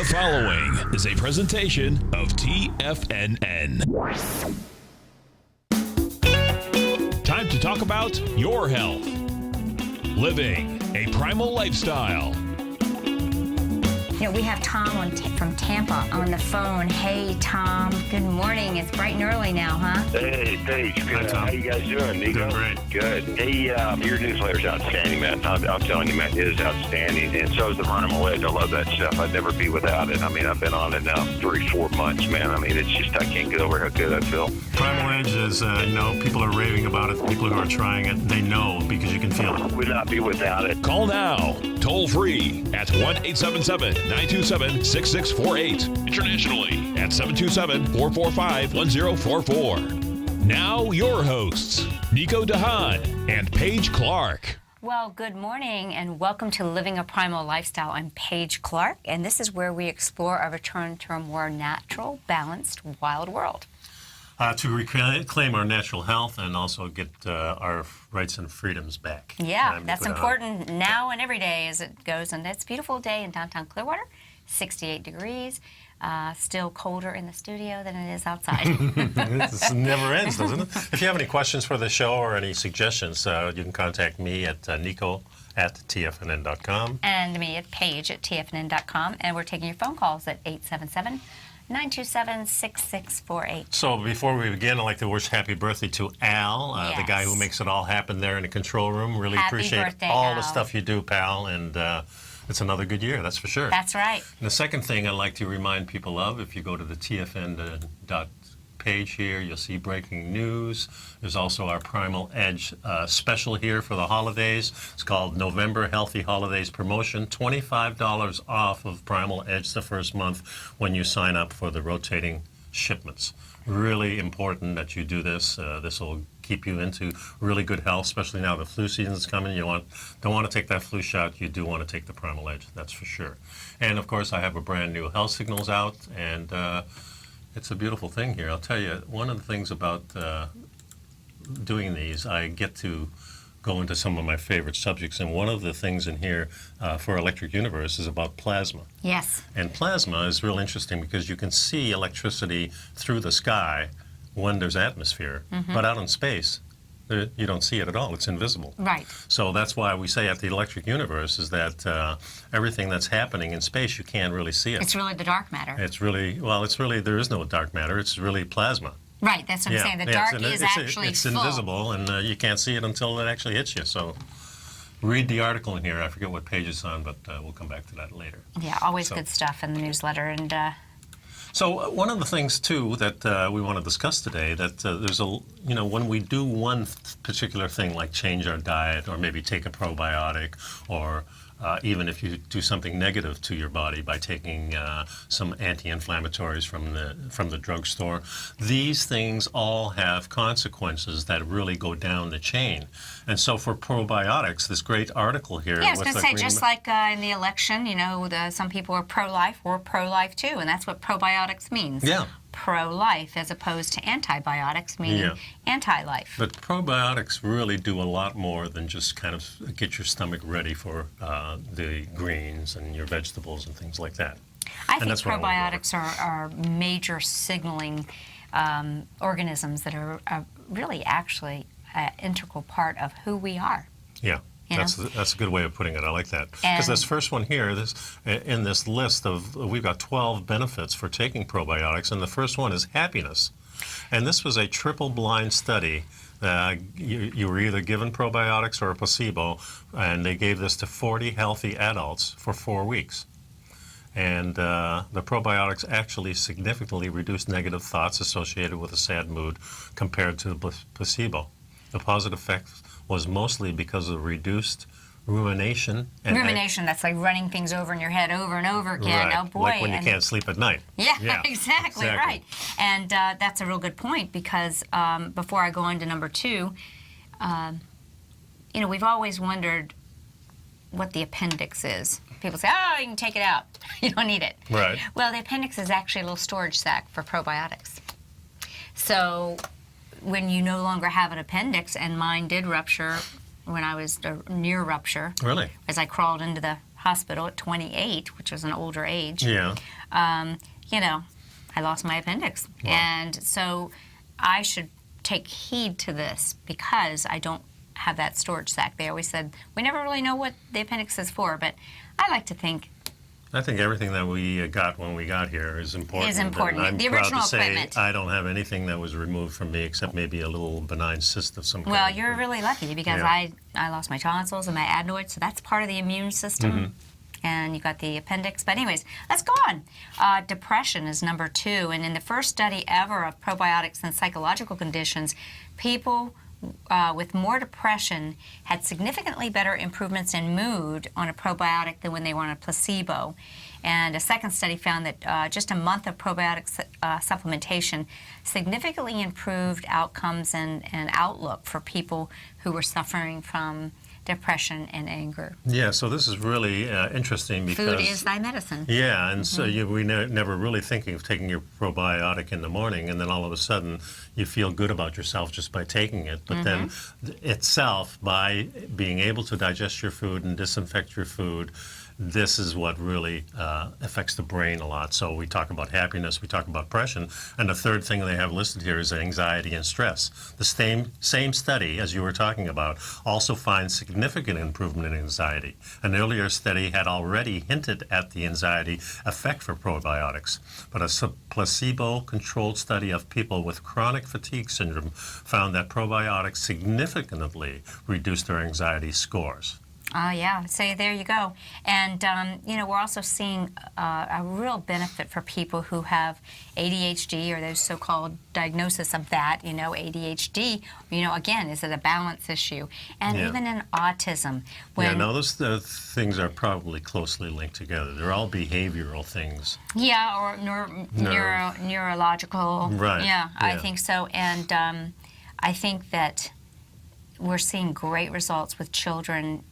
The following is a presentation of TFNN. Time to talk about your health. Living a primal lifestyle. You know, we have Tom from Tampa on the phone. Hey, Tom. Good morning. It's bright and early now, huh? Hey, Paige. Good. Hi, Tom. How you guys doing, Nico? Doing great. Good. Hey, your newsletter's outstanding, man. I'm telling you, man, it is outstanding. And so is the Primal Edge. I love that stuff. I'd never be without it. I mean, I've been on it now 3-4 months, man. I mean, it's just, I can't get over how good I feel. Primal Edge is, people are raving about it. People who are trying it, they know because you can feel it. Would not be without it. Call now, toll free at 1-877-927-6648. Internationally at 727-445-1044. Now your hosts, Nico Haan and Paige Clarke. Well, good morning and welcome to Living a Primal Lifestyle. I'm Paige Clarke, and this is where we explore a return to a more natural, balanced, wild world. To reclaim our natural health and also get our rights and freedoms back. Yeah, that's important now and every day as it goes. And it's a beautiful day in downtown Clearwater, 68 degrees. Still colder in the studio than it is outside. It never ends, doesn't it? If you have any questions for the show or any suggestions, you can contact me at Nico@TFNN.com. And me at Paige at TFNN.com. And we're taking your phone calls at 877-927-6648. So before we begin, I'd like to wish happy birthday to Al, the guy who makes it all happen there in the control room. Really appreciate birthday, all the Al. stuff you do, pal, and it's another good year, that's for sure. That's right. And the second thing I'd like to remind people of, if you go to the TFN page here, you'll see breaking news. There's also our Primal Edge special here for the holidays. It's called November Healthy Holidays Promotion. $25 off of Primal Edge the first month when you sign up for the rotating shipments. Really important that you do this. This will keep you into really good health, especially now the flu season is coming. You don't want to take that flu shot. You do want to take the Primal Edge, that's for sure. And of course, I have a brand new Health Signals out, and it's a beautiful thing here. I'll tell you, one of the things about doing these, I get to go into some of my favorite subjects, and one of the things in here for Electric Universe is about plasma. Yes. And plasma is real interesting because you can see electricity through the sky when there's atmosphere, but out in space, you don't see it at all. It's invisible. Right. So that's why we say at the Electric Universe is that everything that's happening in space, you can't really see it. It's really the dark matter. It's really, there is no dark matter. It's really plasma. Right, that's what I'm saying. The dark is actually it's full. invisible, and you can't see it until it actually hits you. So read the article in here. I forget what page it's on, but we'll come back to that later. Yeah, always good stuff in the newsletter. And so one of the things too that we want to discuss today, that there's when we do one particular thing like change our diet or maybe take a probiotic, or even if you do something negative to your body by taking some anti-inflammatories from the drugstore, these things all have consequences that really go down the chain. And so for probiotics, this great article here. yeah, I was going to say, just like in the election, some people are pro-life, we're pro-life too, and that's what probiotics means. Yeah. Pro-life as opposed to antibiotics, meaning anti-life. But probiotics really do a lot more than just kind of get your stomach ready for the greens and your vegetables and things like that. I think probiotics are major signaling organisms that are really actually an integral part of who we are. Yeah. That's a good way of putting it. I like that. Because this first one here, in this list we've got 12 benefits for taking probiotics, and the first one is happiness. And this was a triple-blind study. You were either given probiotics or a placebo, and they gave this to 40 healthy adults for 4 weeks. And the probiotics actually significantly reduced negative thoughts associated with a sad mood compared to the placebo. The positive effect was mostly because of reduced rumination. Rumination, that's like running things over in your head over and over again. Right. Oh boy. Like when you can't sleep at night. Yeah, exactly right. And that's a real good point, because before I go on to number 2, we've always wondered what the appendix is. People say, oh, you can take it out. You don't need it. Right. Well, the appendix is actually a little storage sac for probiotics. So when you no longer have an appendix, and mine did rupture when I was near rupture. Really? As I crawled into the hospital at 28, which was an older age, Yeah. I lost my appendix. Wow. And so I should take heed to this because I don't have that storage sac. They always said, we never really know what the appendix is for, but I like to think I think everything that we got when we got here is important. Is important. And I'm The proud original to say equipment. I don't have anything that was removed from me except maybe a little benign cyst of some kind. Well, you're really lucky because Yeah. I lost my tonsils and my adenoids, so that's part of the immune system. Mm-hmm. And you got the appendix. But anyways, let's go on. Depression is number 2. And in the first study ever of probiotics and psychological conditions, people with more depression had significantly better improvements in mood on a probiotic than when they were on a placebo. And a second study found that just a month of probiotic supplementation significantly improved outcomes and outlook for people who were suffering from depression and anger. Yeah, so this is really interesting because Food is thy medicine. Yeah, and so we never really thinking of taking your probiotic in the morning, and then all of a sudden you feel good about yourself just by taking it. But then itself, by being able to digest your food and disinfect your food, this is what really affects the brain a lot. So we talk about happiness, we talk about depression, and the third thing they have listed here is anxiety and stress. The same study, as you were talking about, also finds significant improvement in anxiety. An earlier study had already hinted at the anxiety effect for probiotics, but a placebo-controlled study of people with chronic fatigue syndrome found that probiotics significantly reduced their anxiety scores. Oh, yeah. So there you go. And, we're also seeing a real benefit for people who have ADHD or those so-called diagnosis of that, ADHD. Again, is it a balance issue? And even in autism. Those things are probably closely linked together. They're all behavioral things. Yeah, or neurological. Right. Yeah, I think so. And I think that we're seeing great results with children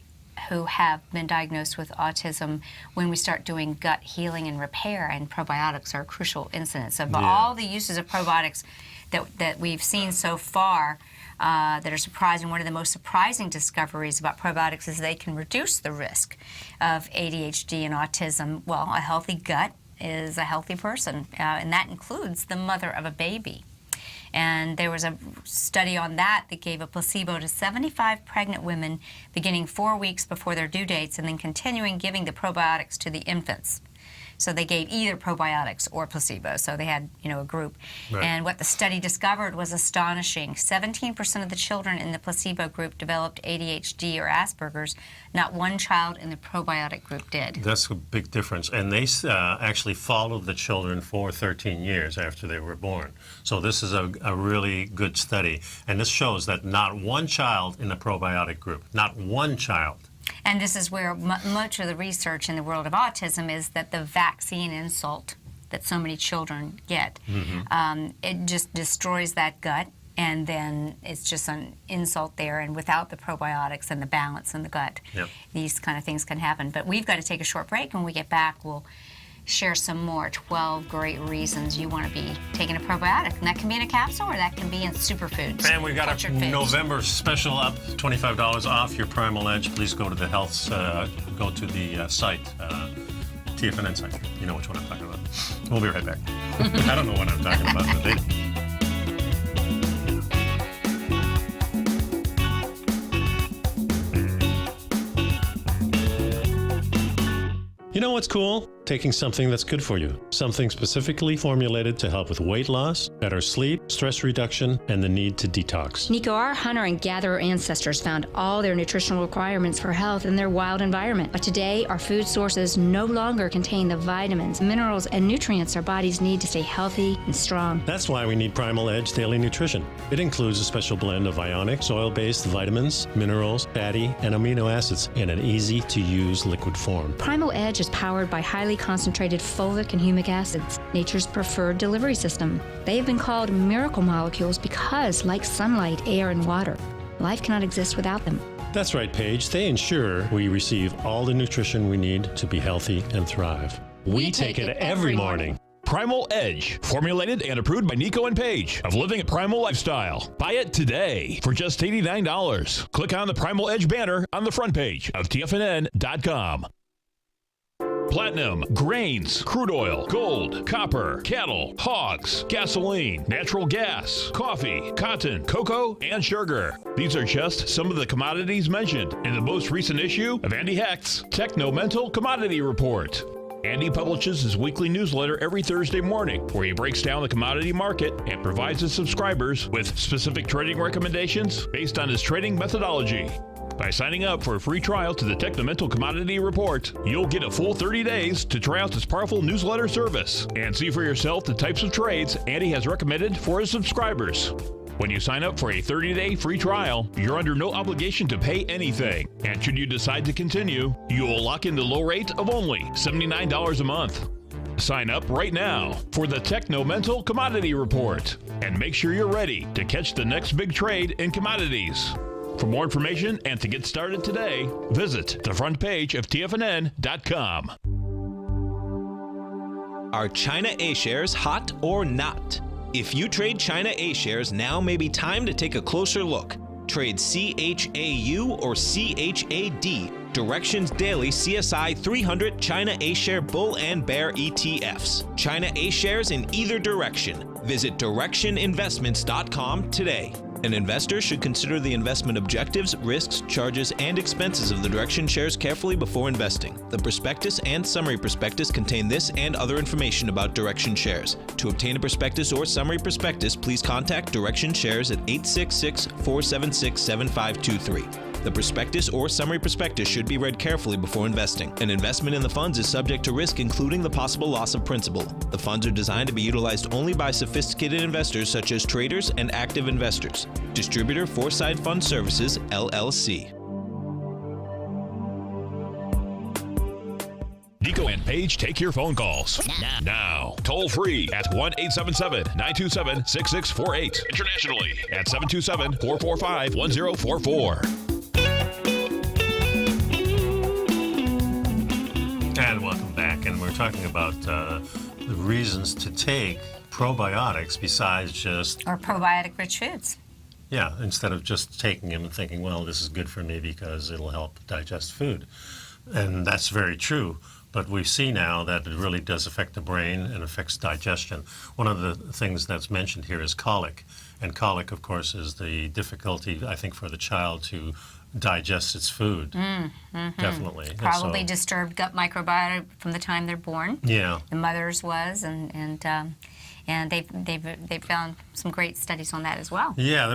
who have been diagnosed with autism when we start doing gut healing and repair, and probiotics are a crucial incidence. Of all the uses of probiotics that we've seen so far that are surprising, one of the most surprising discoveries about probiotics is they can reduce the risk of ADHD and autism. Well, a healthy gut is a healthy person, and that includes the mother of a baby. And there was a study on that gave a placebo to 75 pregnant women beginning 4 weeks before their due dates and then continuing giving the probiotics to the infants. So they gave either probiotics or placebo. So they had, a group. Right. And what the study discovered was astonishing. 17% of the children in the placebo group developed ADHD or Asperger's. Not one child in the probiotic group did. That's a big difference. And they actually followed the children for 13 years after they were born. So this is a really good study. And this shows that not one child in the probiotic group, not one child. And this is where much of the research in the world of autism is that the vaccine insult that so many children get, it just destroys that gut, and then it's just an insult there. And without the probiotics and the balance in the gut, these kind of things can happen. But we've got to take a short break. When we get back, we'll share some more 12 great reasons you want to be taking a probiotic. And that can be in a capsule or that can be in superfoods. And we got a Cultured foods. November special up, $25 off your Primal Edge. Please go to the go to the site, TFNN site. You know which one I'm talking about. We'll be right back. I don't know what I'm talking about, but they do. You know what's cool? Taking something that's good for you. Something specifically formulated to help with weight loss, better sleep, stress reduction, and the need to detox. Nico, our hunter and gatherer ancestors found all their nutritional requirements for health in their wild environment. But today, our food sources no longer contain the vitamins, minerals, and nutrients our bodies need to stay healthy and strong. That's why we need Primal Edge Daily Nutrition. It includes a special blend of ionic, soil-based vitamins, minerals, fatty, and amino acids in an easy-to-use liquid form. Primal Edge is powered by highly concentrated fulvic and humic acids, nature's preferred delivery system. They have been called miracle molecules because, like sunlight, air, and water, life cannot exist without them. That's right, Paige. They ensure we receive all the nutrition we need to be healthy and thrive. We take it every morning. Primal Edge, formulated and approved by Nico and Paige of Living a Primal Lifestyle. Buy it today for just $89. Click on the Primal Edge banner on the front page of TFNN.com. platinum, grains, crude oil, gold, copper, cattle, hogs, gasoline, natural gas, coffee, cotton, cocoa, and sugar. These are just some of the commodities mentioned in the most recent issue of Andy Hecht's Techno-Mental Commodity Report. Andy publishes his weekly newsletter every Thursday morning, where he breaks down the commodity market and provides his subscribers with specific trading recommendations based on his trading methodology. By signing up for a free trial to the Techno-Mental Commodity Report, you'll get a full 30 days to try out this powerful newsletter service and see for yourself the types of trades Andy has recommended for his subscribers. When you sign up for a 30-day free trial, you're under no obligation to pay anything. And should you decide to continue, you will lock in the low rate of only $79 a month. Sign up right now for the Techno-Mental Commodity Report and make sure you're ready to catch the next big trade in commodities. For more information and to get started today, visit the front page of TFNN.com. Are China A-shares hot or not? If you trade China A-shares, now may be time to take a closer look. Trade CHAU or CHAD, Directions Daily CSI 300 China A-share Bull and Bear ETFs. China A-shares in either direction. Visit directioninvestments.com today. An investor should consider the investment objectives, risks, charges, and expenses of the Direction shares carefully before investing. The prospectus and summary prospectus contain this and other information about Direction shares. To obtain a prospectus or summary prospectus, please contact Direction shares at 866-476-7523. The prospectus or summary prospectus should be read carefully before investing. An investment in the funds is subject to risk, including the possible loss of principal. The funds are designed to be utilized only by sophisticated investors such as traders and active investors. Distributor Foreside Fund Services, LLC. Nico and Paige take your phone calls now. Toll free at 1-877-927-6648. Internationally at 727-445-1044. And welcome back. And we're talking about the reasons to take probiotics besides just... Or probiotic-rich foods. Yeah, instead of just taking them and thinking, well, this is good for me because it'll help digest food. And that's very true. But we see now that it really does affect the brain and affects digestion. One of the things that's mentioned here is colic. And colic, of course, is the difficulty, I think, for the child to digest its food. Definitely. Probably disturbed gut microbiota from the time they're born. Yeah. The mother's was, and they've found some great studies on that as well. Yeah,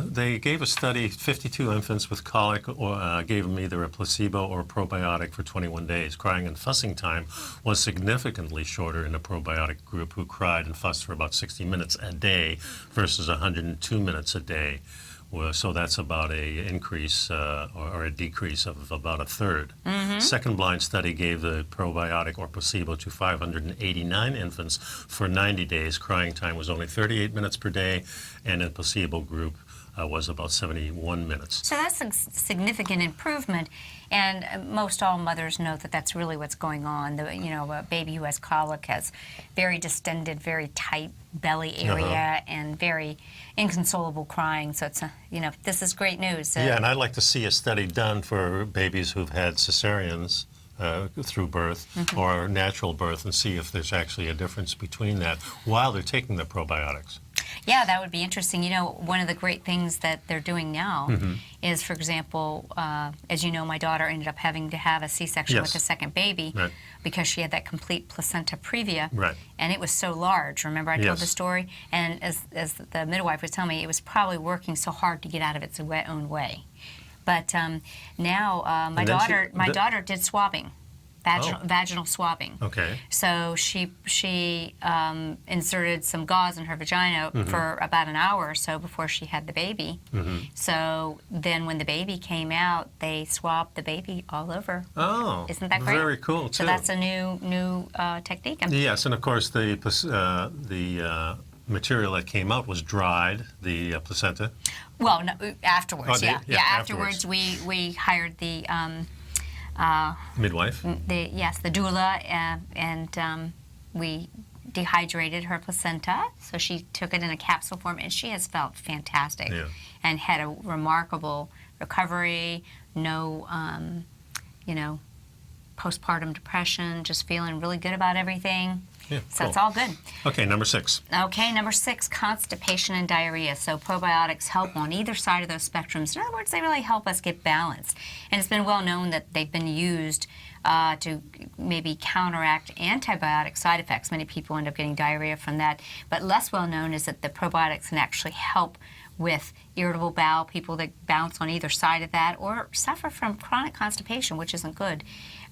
they gave a study, 52 infants with colic, or gave them either a placebo or a probiotic for 21 days. Crying and fussing time was significantly shorter in the probiotic group, who cried and fussed for about 60 minutes a day versus 102 minutes a day. So that's about a increase or a decrease of about a third. Second blind study gave the probiotic or placebo to 589 infants for 90 days. Crying time was only 38 minutes per day, and in placebo group was about 71 minutes. So that's a significant improvement, and most all mothers know that that's really what's going on. A baby who has colic has very distended, very tight belly area and very inconsolable crying. So it's this is great news. Yeah, and I'd like to see a study done for babies who've had cesareans through birth or natural birth, and see if there's actually a difference between that while they're taking the probiotics. Yeah, that would be interesting. One of the great things that they're doing now is, for example, as you know, my daughter ended up having to have a C-section with the second baby because she had that complete placenta previa, and it was so large. Remember I told the story? And as the midwife was telling me, it was probably working so hard to get out of its own way. But now my daughter did swabbing. Vaginal swabbing. Okay. So she inserted some gauze in her vagina for about an hour or so before she had the baby. So then when the baby came out, they swabbed the baby all over. Oh, isn't that great? Very cool too. So that's a new technique. Yes, and of course the material that came out was dried, the placenta. Well, no, afterwards. Afterwards we hired the. Midwife? The doula, and we dehydrated her placenta, so she took it in a capsule form, and she has felt fantastic and had a remarkable recovery, no postpartum depression, just feeling really good about everything. Yeah, So cool. it's all good. Okay, number 6. Okay, number 6, constipation and diarrhea. So probiotics help on either side of those spectrums. In other words, they really help us get balance. And it's been well known that they've been used to maybe counteract antibiotic side effects. Many people end up getting diarrhea from that. But less well known is that the probiotics can actually help with irritable bowel, people that bounce on either side of that, or suffer from chronic constipation, which isn't good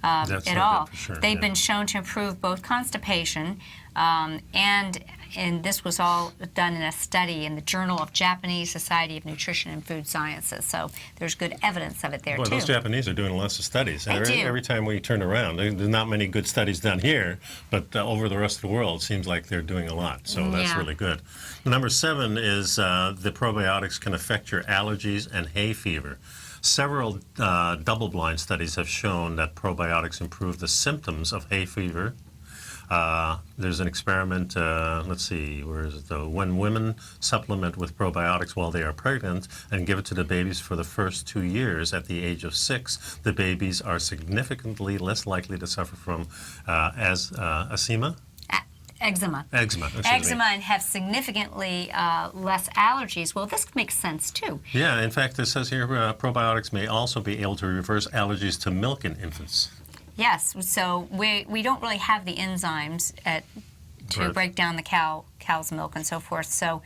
That's at not all. good for sure, They've yeah. been shown to improve both constipation and this was all done in a study in the Journal of Japanese Society of Nutrition and Food Sciences. So there's good evidence of it there Boy, too. those Japanese are doing lots of studies. They do. Every time we turn around, there's not many good studies done here, but over the rest of the world, it seems like they're doing a lot. So that's Yeah. really good. Number 7 is the probiotics can affect your allergies and hay fever. Several double-blind studies have shown that probiotics improve the symptoms of hay fever. There's an experiment, let's see, where is it though? When women supplement with probiotics while they are pregnant and give it to the babies for the first 2 years at the age of 6, the babies are significantly less likely to suffer from eczema. Eczema. Excuse me. Eczema and have significantly less allergies. Well, this makes sense too. Yeah, in fact, it says here probiotics may also be able to reverse allergies to milk in infants. Yes, so we don't really have the enzymes to Right. break down the cow's milk and so forth. So,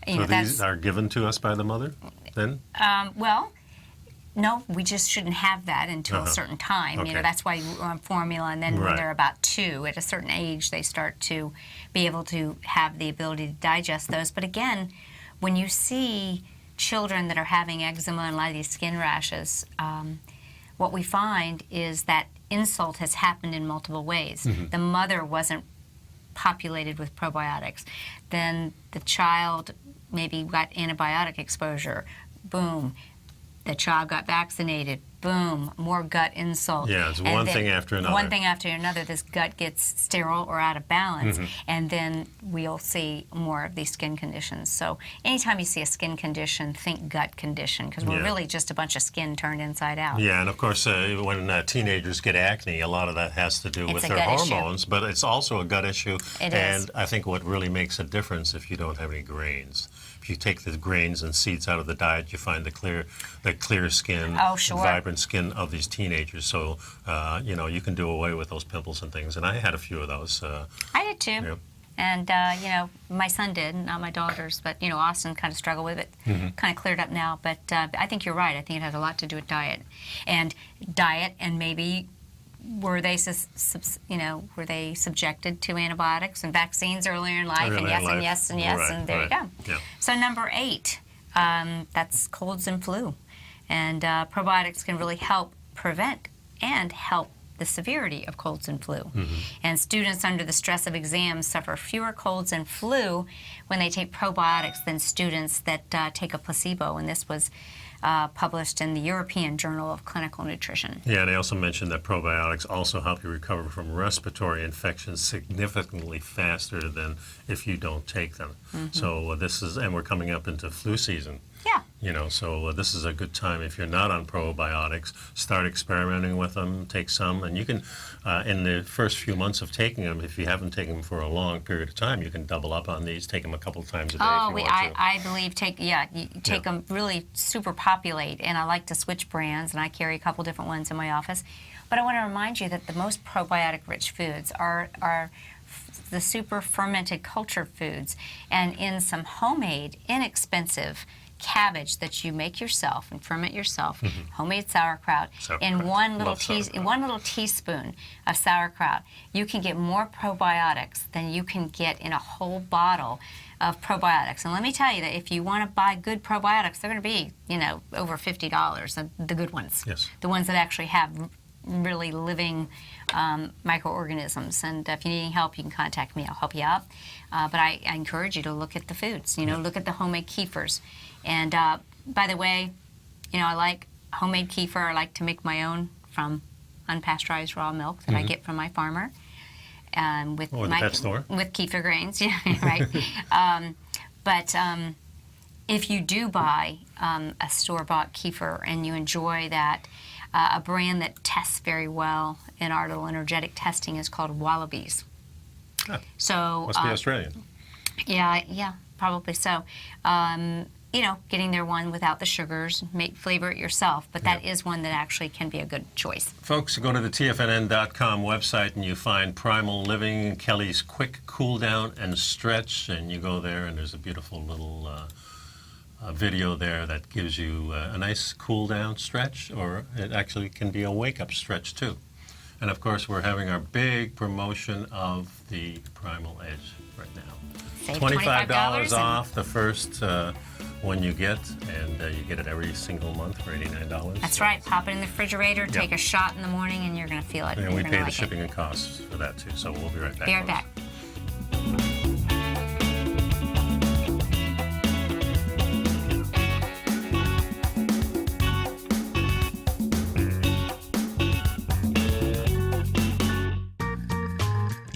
you So know, these that's are given to us by the mother, then? well. No, we just shouldn't have that until a certain time. You know, Okay. that's why you're on formula, and then when Right. they're about 2, at a certain age, they start to be able to have the ability to digest those. But again, when you see children that are having eczema and a lot of these skin rashes, what we find is that insult has happened in multiple ways. The mother wasn't populated with probiotics. Then the child maybe got antibiotic exposure. Boom. The child got vaccinated. Boom. More gut insult. Yeah, it's And one then thing after another. One thing after another. This gut gets sterile or out of balance. And then we'll see more of these skin conditions. So anytime you see a skin condition, think gut condition, because we're Yeah. really just a bunch of skin turned inside out. Yeah, and of course, when teenagers get acne, a lot of that has to do It's with a their gut issue. hormones, but it's also a gut issue. It and is. I think what really makes a difference if you don't have any grains. If you take the grains and seeds out of the diet, you find the clear skin, Oh, sure. vibrant skin of these teenagers. So, you can do away with those pimples and things. And I had a few of those. I did too. Yep. And, my son did, not my daughters, but, Austin kind of struggled with it. Kind of cleared up now. But I think you're right. I think it has a lot to do with diet. And maybe were they subjected to antibiotics and vaccines earlier in life? Early And in yes, life. and yes, and yes, Right, and there right. you go. Yeah. So number 8, that's colds and flu. And probiotics can really help prevent and help the severity of colds and flu. And students under the stress of exams suffer fewer colds and flu when they take probiotics than students that take a placebo. And this was published in the European Journal of Clinical Nutrition. Yeah, and I also mentioned that probiotics also help you recover from respiratory infections significantly faster than if you don't take them. So and we're coming up into flu season. Yeah. So this is a good time if you're not on probiotics, start experimenting with them, take some, and you can, in the first few months of taking them, if you haven't taken them for a long period of time, you can double up on these, take them a couple times a day if you want to. I believe you take them really super populate, and I like to switch brands, and I carry a couple different ones in my office. But I want to remind you that the most probiotic-rich foods are the super fermented cultured foods, and in some homemade, inexpensive cabbage that you make yourself and ferment yourself, homemade sauerkraut, in one little teaspoon of sauerkraut, you can get more probiotics than you can get in a whole bottle of probiotics. And let me tell you that if you want to buy good probiotics, they're going to be, over $50, the good ones. Yes. The ones that actually have really living microorganisms. And if you need any help, you can contact me. I'll help you out. But I encourage you to look at the foods. Look at the homemade kefirs. And by the way, I like homemade kefir. I like to make my own from unpasteurized raw milk that I get from my farmer. With the pet store. With kefir grains, yeah, right. But if you do buy a store-bought kefir and you enjoy that, A brand that tests very well in our little energetic testing is called Wallabies. Huh. So Must be Australian. yeah, probably so. You know, getting their one without the sugars, flavor it yourself, but that is one that actually can be a good choice. Folks, go to the TFNN.com website and you find Primal Living, Kelly's Quick Cool Down and Stretch, and you go there and there's a beautiful little video there that gives you a nice cool down stretch, or it actually can be a wake up stretch too. And of course, we're having our big promotion of the Primal Edge right now. Save $25 off the first one you get, and you get it every single month for $89. That's right. Pop it in the refrigerator, take a shot in the morning, and you're going to feel it. And we pay the shipping and costs for that too, so we'll be right back. Be right back.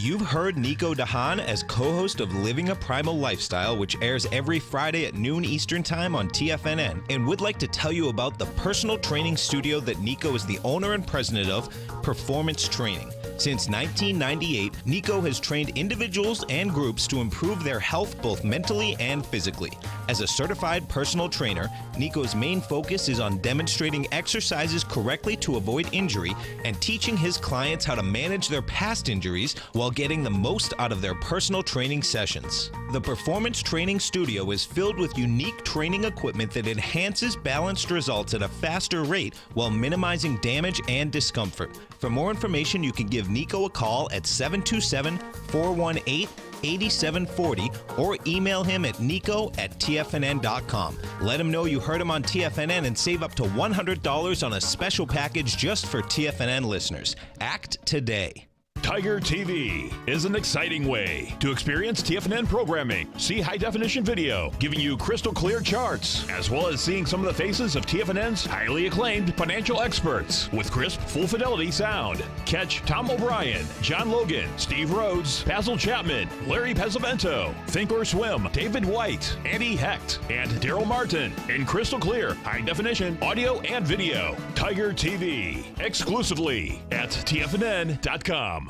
You've heard Nico de Haan as co-host of Living a Primal Lifestyle, which airs every Friday at noon Eastern Time on TFNN, and would like to tell you about the personal training studio that Nico is the owner and president of, Performance Training. Since 1998, Nico has trained individuals and groups to improve their health both mentally and physically. As a certified personal trainer, Nico's main focus is on demonstrating exercises correctly to avoid injury and teaching his clients how to manage their past injuries while getting the most out of their personal training sessions. The Performance Training Studio is filled with unique training equipment that enhances balanced results at a faster rate while minimizing damage and discomfort. For more information, you can give Nico a call at 727-418-8740 or email him at nico@tfnn.com. Let him know you heard him on TFNN and save up to $100 on a special package just for TFNN listeners. Act today. Tiger TV is an exciting way to experience TFNN programming. See high-definition video, giving you crystal clear charts, as well as seeing some of the faces of TFNN's highly acclaimed financial experts with crisp, full-fidelity sound. Catch Tom O'Brien, John Logan, Steve Rhodes, Basil Chapman, Larry Pesavento, Think or Swim, David White, Andy Hecht, and Daryl Martin in crystal clear, high-definition audio and video. Tiger TV, exclusively at TFNN.com.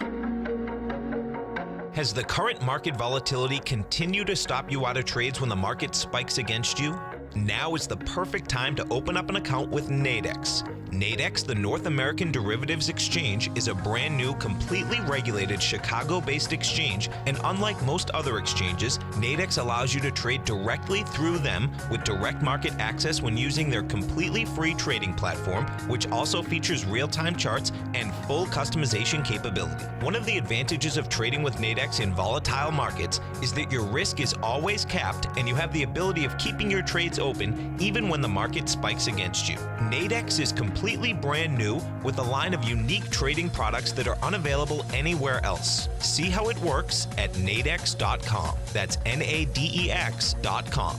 Has the current market volatility continued to stop you out of trades when the market spikes against you? Now is the perfect time to open up an account with Nadex. Nadex, the North American Derivatives Exchange, is a brand new, completely regulated Chicago-based exchange, and unlike most other exchanges, Nadex allows you to trade directly through them with direct market access when using their completely free trading platform, which also features real-time charts and full customization capability. One of the advantages of trading with Nadex in volatile markets is that your risk is always capped and you have the ability of keeping your trades open even when the market spikes against you. Nadex is completely brand new with a line of unique trading products that are unavailable anywhere else. See how it works at nadex.com. That's NADEX.com.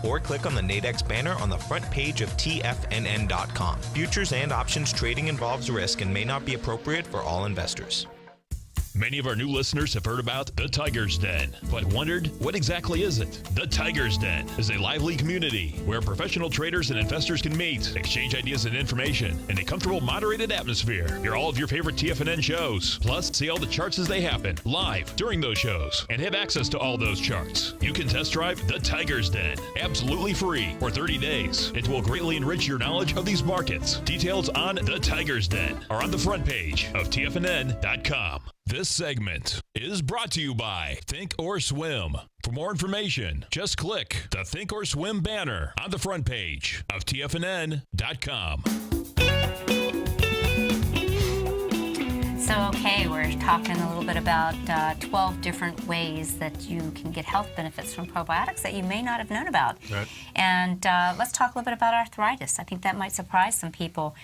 Or click on the Nadex banner on the front page of TFNN.com. Futures and options trading involves risk and may not be appropriate for all investors. Many of our new listeners have heard about the Tiger's Den, but wondered, what exactly is it? The Tiger's Den is a lively community where professional traders and investors can meet, exchange ideas and information in a comfortable, moderated atmosphere. Hear all of your favorite TFNN shows, plus see all the charts as they happen live during those shows, and have access to all those charts. You can test drive the Tiger's Den absolutely free for 30 days. It will greatly enrich your knowledge of these markets. Details on the Tiger's Den are on the front page of TFNN.com. This segment is brought to you by Think or Swim. For more information, just click the Think or Swim banner on the front page of TFNN.com. So, okay, we're talking a little bit about 12 different ways that you can get health benefits from probiotics that you may not have known about. Right. And let's talk a little bit about arthritis. I think that might surprise some people.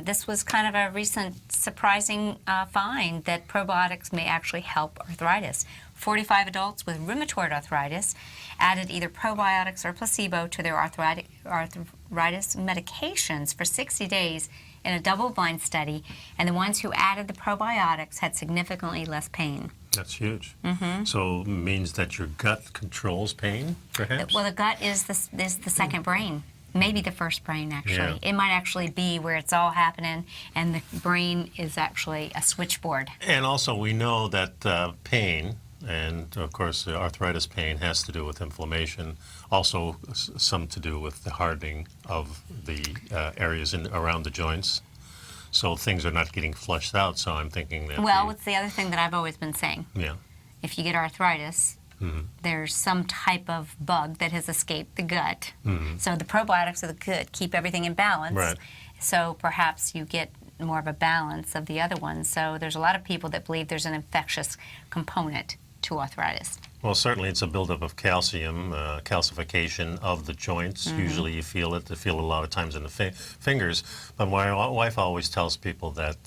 This was kind of a recent surprising find that probiotics may actually help arthritis. 45 adults with rheumatoid arthritis added either probiotics or placebo to their arthritis medications for 60 days in a double-blind study, and the ones who added the probiotics had significantly less pain. That's huge. Mm-hmm. So it means that your gut controls pain, perhaps? Well, the gut is the second brain. Maybe the first brain, actually. Yeah. It might actually be where it's all happening, and the brain is actually a switchboard. And also, we know that pain, and of course, the arthritis pain has to do with inflammation. Also, some to do with the hardening of the areas around the joints. So things are not getting flushed out. So I'm thinking that. Well, what's the other thing that I've always been saying? Yeah. If you get arthritis, there's some type of bug that has escaped the gut. So the probiotics of the gut keep everything in balance. Right. So perhaps you get more of a balance of the other ones. So there's a lot of people that believe there's an infectious component to arthritis. Well, certainly it's a buildup of calcium, calcification of the joints. Usually you feel it. You feel it a lot of times in the fingers. But my wife always tells people that,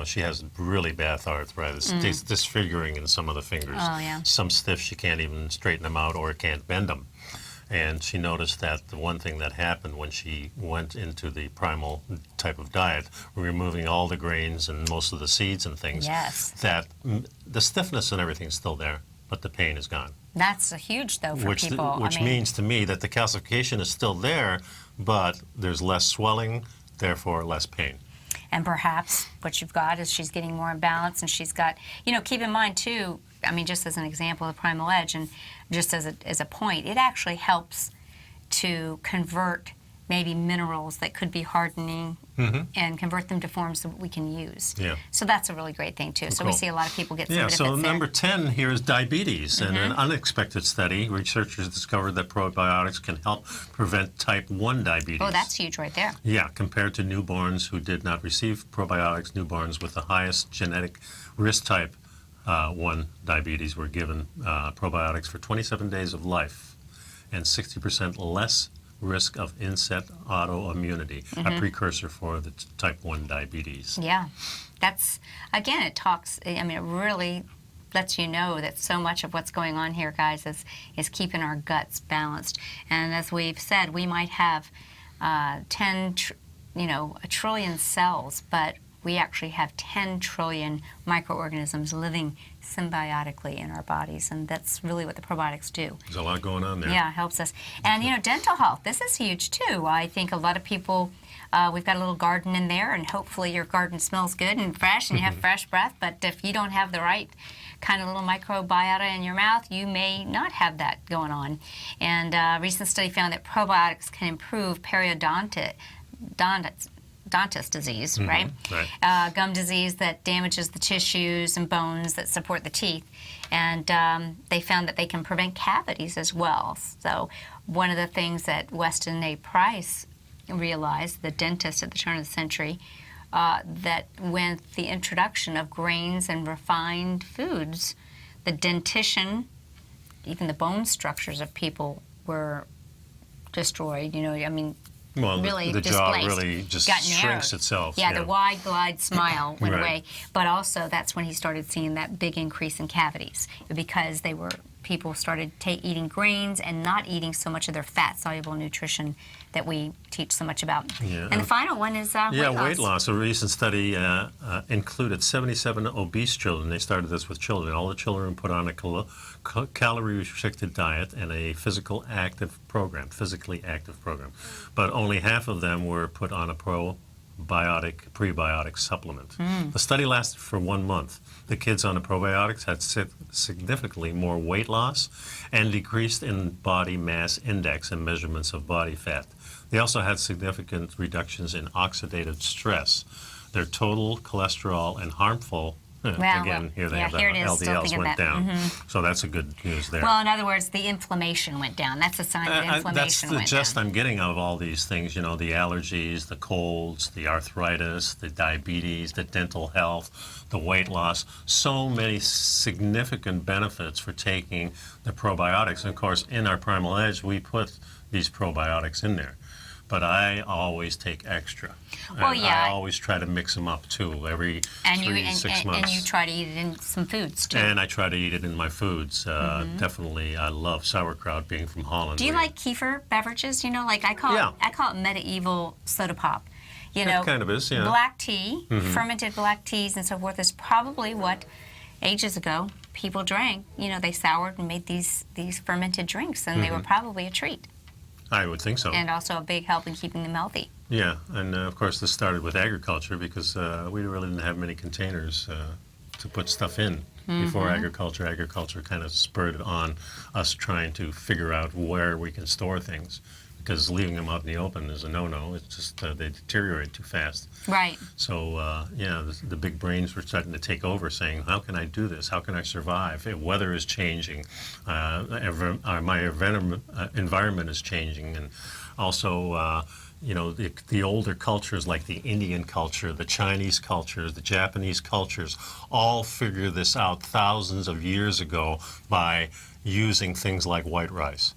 she has really bad arthritis, disfiguring in some of the fingers. Oh, yeah. Some stiff, she can't even straighten them out or can't bend them. And she noticed that the one thing that happened when she went into the primal type of diet, removing all the grains and most of the seeds and things, Yes. that the stiffness and everything's still there, but the pain is gone. That's a huge, though, for people. Which means to me that the calcification is still there, but there's less swelling, therefore less pain. And perhaps what you've got is she's getting more in balance, and she's got, keep in mind, too, just as an example of Primal Edge, and just as a point, it actually helps to convert maybe minerals that could be hardening and convert them to forms that we can use. Yeah. So that's a really great thing, too. So we see a lot of people get some benefits so there. number 10 here is diabetes. In an unexpected study, researchers discovered that probiotics can help prevent type 1 diabetes. Oh, that's huge right there. Yeah, compared to newborns who did not receive probiotics, newborns with the highest genetic risk type 1 diabetes were given probiotics for 27 days of life and 60% less risk of inset autoimmunity, a precursor for the type 1 diabetes. Yeah. That's, again, it talks, it really lets you know that so much of what's going on here, guys, is keeping our guts balanced. And as we've said, we might have 10, a trillion cells, but we actually have 10 trillion microorganisms living symbiotically in our bodies, and that's really what the probiotics do. There's a lot going on there. Yeah, it helps us. And, dental health, this is huge, too. I think a lot of people, we've got a little garden in there, and hopefully your garden smells good and fresh, and you have fresh breath, but if you don't have the right kind of little microbiota in your mouth, you may not have that going on. And a recent study found that probiotics can improve periodontitis disease, right? Gum disease that damages the tissues and bones that support the teeth. And they found that they can prevent cavities as well. So one of the things that Weston A. Price realized, the dentist at the turn of the century, that with the introduction of grains and refined foods, the dentition, even the bone structures of people were destroyed. Well, really the jaw displaced, really just got shrinks narrowed. itself. Yeah, the wide, glide smile went Right. away. But also, that's when he started seeing that big increase in cavities because people started eating grains and not eating so much of their fat-soluble nutrition that we teach so much about. Yeah. And the final one is weight loss. A recent study included 77 obese children. They started this with children. All the children put on a calorie-restricted diet and a physically active program. But only half of them were put on a prebiotic supplement. The study lasted for 1 month. The kids on the probiotics had significantly more weight loss and decreased in body mass index and measurements of body fat. They also had significant reductions in oxidative stress. Their total cholesterol and harmful here they have the here it is, still LDLs thinking went that. down. So that's a good news there. Well, in other words, the inflammation went down. That's a sign that inflammation that's the went gist down. I'm getting of all these things, the allergies, the colds, the arthritis, the diabetes, the dental health, the weight loss. So many significant benefits for taking the probiotics. And of course, in our Primal Edge, we put these probiotics in there. But I always take extra. Well, and I always try to mix them up, too, every 3 to 6 months. And you try to eat it in some foods, too. And I try to eat it in my foods. Definitely, I love sauerkraut, being from Holland. Do you like kefir beverages? I call it medieval soda pop. It kind of is, yeah. Black tea, fermented black teas and so forth is probably what ages ago people drank. They soured and made these fermented drinks, and they were probably a treat. I would think so. and also a big help in keeping them healthy. Yeah, and of course this started with agriculture because we really didn't have many containers to put stuff in before agriculture. Agriculture kind of spurred on us trying to figure out where we can store things, because leaving them out in the open is a no-no. It's just they deteriorate too fast. Right. So, the big brains were starting to take over, saying, how can I do this? How can I survive? Weather is changing. My environment is changing. And also, the older cultures like the Indian culture, the Chinese cultures, the Japanese cultures, all figure this out thousands of years ago by using things like white rice,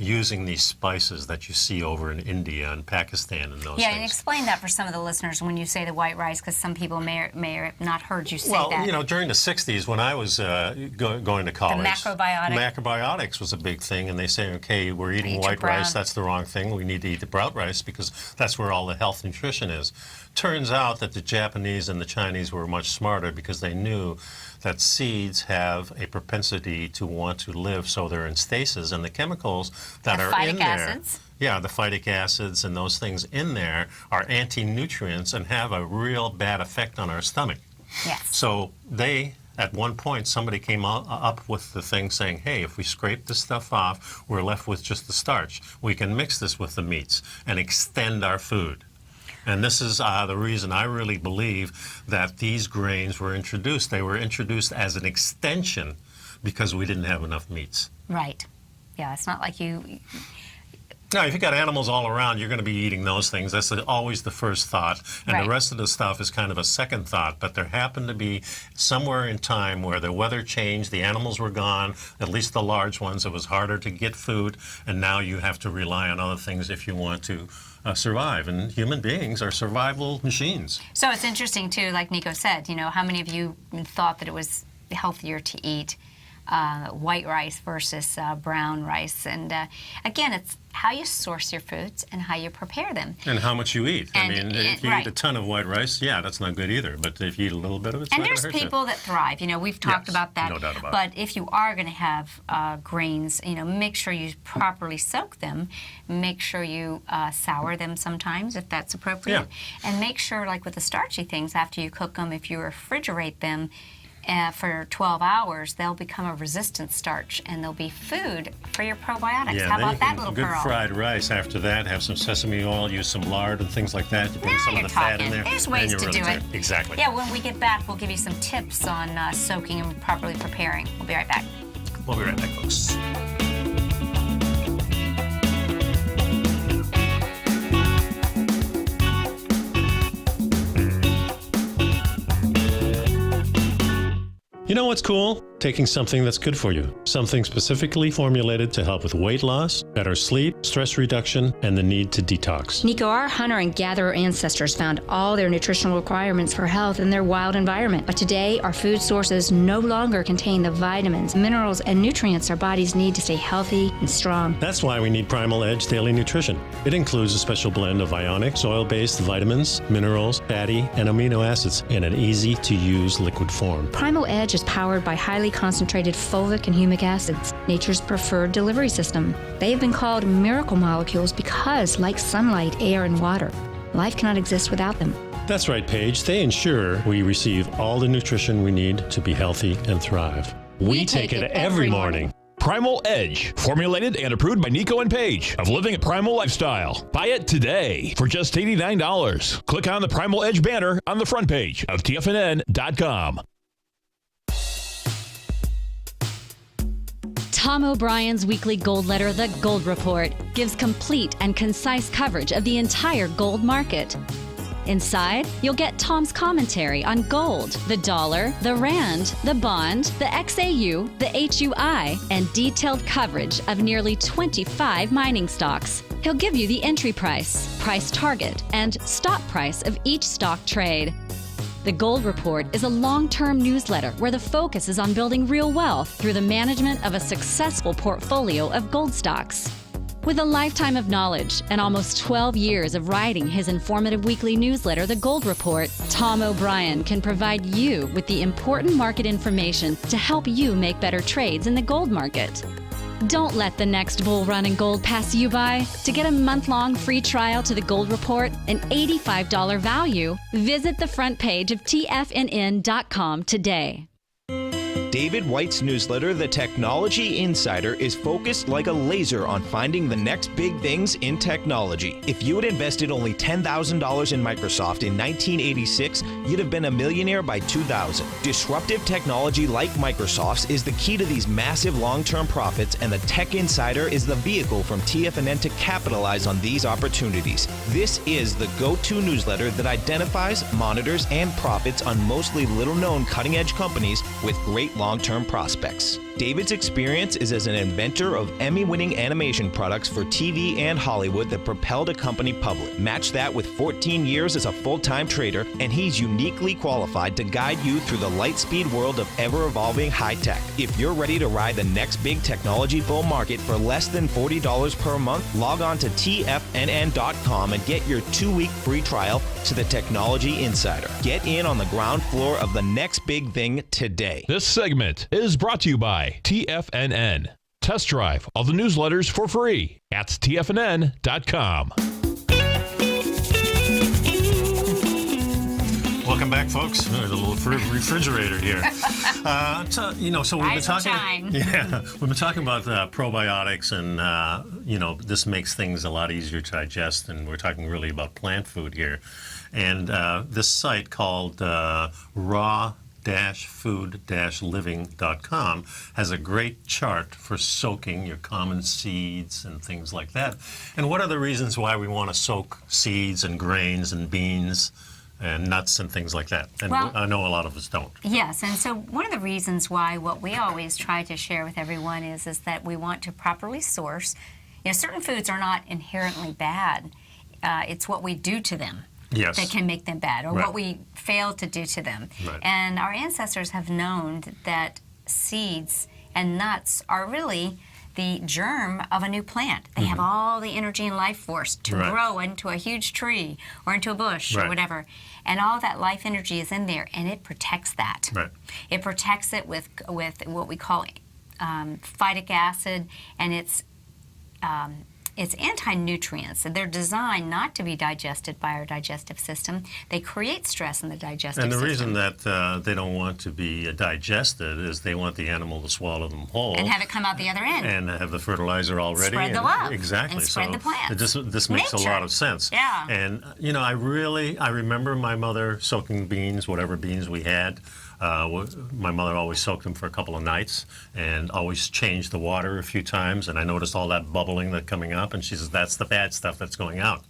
using these spices that you see over in India and Pakistan and those Yeah, things. and explain that for some of the listeners when you say the white rice, because some people may have not heard you say that. Well, during the 60s when I was going to college, macrobiotics was a big thing, and they say, okay, we're eating white rice, that's the wrong thing. We need to eat the brown rice because that's where all the health nutrition is. Turns out that the Japanese and the Chinese were much smarter because they knew that seeds have a propensity to want to live, so they're in stasis, and the chemicals that are in there, acids. yeah, the phytic acids and those things in there are anti-nutrients and have a real bad effect on our stomach. Yes. So at one point, somebody came up with the thing saying, hey, if we scrape this stuff off, we're left with just the starch. We can mix this with the meats and extend our food. And this is the reason I really believe that these grains were introduced. They were introduced as an extension because we didn't have enough meats. Right. Yeah, it's not like you... Now, if you've got animals all around, you're going to be eating those things. That's always the first thought. And Right. the rest of the stuff is kind of a second thought. But there happened to be somewhere in time where the weather changed, the animals were gone, at least the large ones. It was harder to get food. And now you have to rely on other things if you want to survive. And human beings are survival machines. So it's interesting, too, like Nico said, how many of you thought that it was healthier to eat white rice versus brown rice? And again, it's how you source your foods and how you prepare them. And how much you eat. And if you eat a ton of white rice, yeah, that's not good either. But if you eat a little bit of it, and there's people that thrive. We've talked Yes, about that. no doubt about but if you are going to have grains, make sure you properly soak them. Make sure you sour them sometimes if that's appropriate. Yeah. And make sure, like with the starchy things, after you cook them, if you refrigerate them for 12 hours, they'll become a resistant starch, and they'll be food for your probiotics. Yeah, How then about you that can little good pearl? fried rice after that, have some sesame oil, use some lard and things like that. You bring Now some of you're the fat in talking. there. There's then ways you're to really do good. it. Exactly. Yeah, when we get back, we'll give you some tips on soaking and properly preparing. We'll be right back. We'll be right back, folks. You know what's cool? Taking something that's good for you. Something specifically formulated to help with weight loss, better sleep, stress reduction, and the need to detox. Nico, our hunter and gatherer ancestors found all their nutritional requirements for health in their wild environment. But today, our food sources no longer contain the vitamins, minerals, and nutrients our bodies need to stay healthy and strong. That's why we need Primal Edge Daily Nutrition. It includes a special blend of ionic, soil-based vitamins, minerals, fatty, and amino acids in an easy-to-use liquid form. Primal Edge is powered by highly concentrated fulvic and humic acids, nature's preferred delivery system. They have been called miracle molecules because, like sunlight, air, and water, life cannot exist without them. That's right, Paige. They ensure we receive all the nutrition we need to be healthy and thrive. We take it every morning. Primal Edge, formulated and approved by Nico and Paige of Living a Primal Lifestyle. Buy it today for just $89. Click on the Primal Edge banner on the front page of TFNN.com. Tom O'Brien's weekly gold letter, The Gold Report, gives complete and concise coverage of the entire gold market. Inside, you'll get Tom's commentary on gold, the dollar, the rand, the bond, the XAU, the HUI, and detailed coverage of nearly 25 mining stocks. He'll give you the entry price, price target, and stop price of each stock trade. The Gold Report is a long-term newsletter where the focus is on building real wealth through the management of a successful portfolio of gold stocks. With a lifetime of knowledge and almost 12 years of writing his informative weekly newsletter, The Gold Report, Tom O'Brien can provide you with the important market information to help you make better trades in the gold market. Don't let the next bull run in gold pass you by. To get a month-long free trial to the Gold Report, an $85 value, visit the front page of TFNN.com today. David White's newsletter, The Technology Insider, is focused like a laser on finding the next big things in technology. If you had invested only $10,000 in Microsoft in 1986, you'd have been a millionaire by 2000. Disruptive technology like Microsoft's is the key to these massive long-term profits, and the Tech Insider is the vehicle from TFNN to capitalize on these opportunities. This is the go-to newsletter that identifies, monitors, and profits on mostly little-known cutting-edge companies with great long-term prospects. David's experience is as an inventor of Emmy-winning animation products for TV and Hollywood that propelled a company public. Match that with 14 years as a full-time trader, and he's uniquely qualified to guide you through the light-speed world of ever-evolving high-tech. If you're ready to ride the next big technology bull market for less than $40 per month, log on to TFNN.com and get your 2-week free trial to the Technology Insider. Get in on the ground floor of the next big thing today. This segment is brought to you by TFNN. Test drive all the newsletters for free at TFNN.com. Welcome back, folks. There's a little refrigerator here. So we've been talking. Yeah, we've been talking about probiotics, and this makes things a lot easier to digest. And we're talking really about plant food here. And this site called raw-food-living.com has a great chart for soaking your common seeds and things like that. And what are the reasons why we want to soak seeds and grains and beans and nuts and things like that? And I know a lot of us don't. Yes, and so one of the reasons why what we always try to share with everyone is that we want to properly source. Certain foods are not inherently bad. It's what we do to them. Yes. That can make them bad, or what we fail to do to them. Right. And our ancestors have known that seeds and nuts are really the germ of a new plant. They have all the energy and life force to grow into a huge tree or into a bush or whatever. And all that life energy is in there, and it protects that. Right. It protects it with what we call phytic acid, and it's anti-nutrients. They're designed not to be digested by our digestive system. They create stress in the digestive system. And the reason that they don't want to be digested is they want the animal to swallow them whole. And have it come out the other end. And have the fertilizer already. Spread the love. Exactly. And spread the plants. This makes a lot of sense. Yeah. And, I remember my mother soaking beans, whatever beans we had. My mother always soaked them for a couple of nights and always changed the water a few times, and I noticed all that bubbling that coming up, and she says that's the bad stuff that's going out.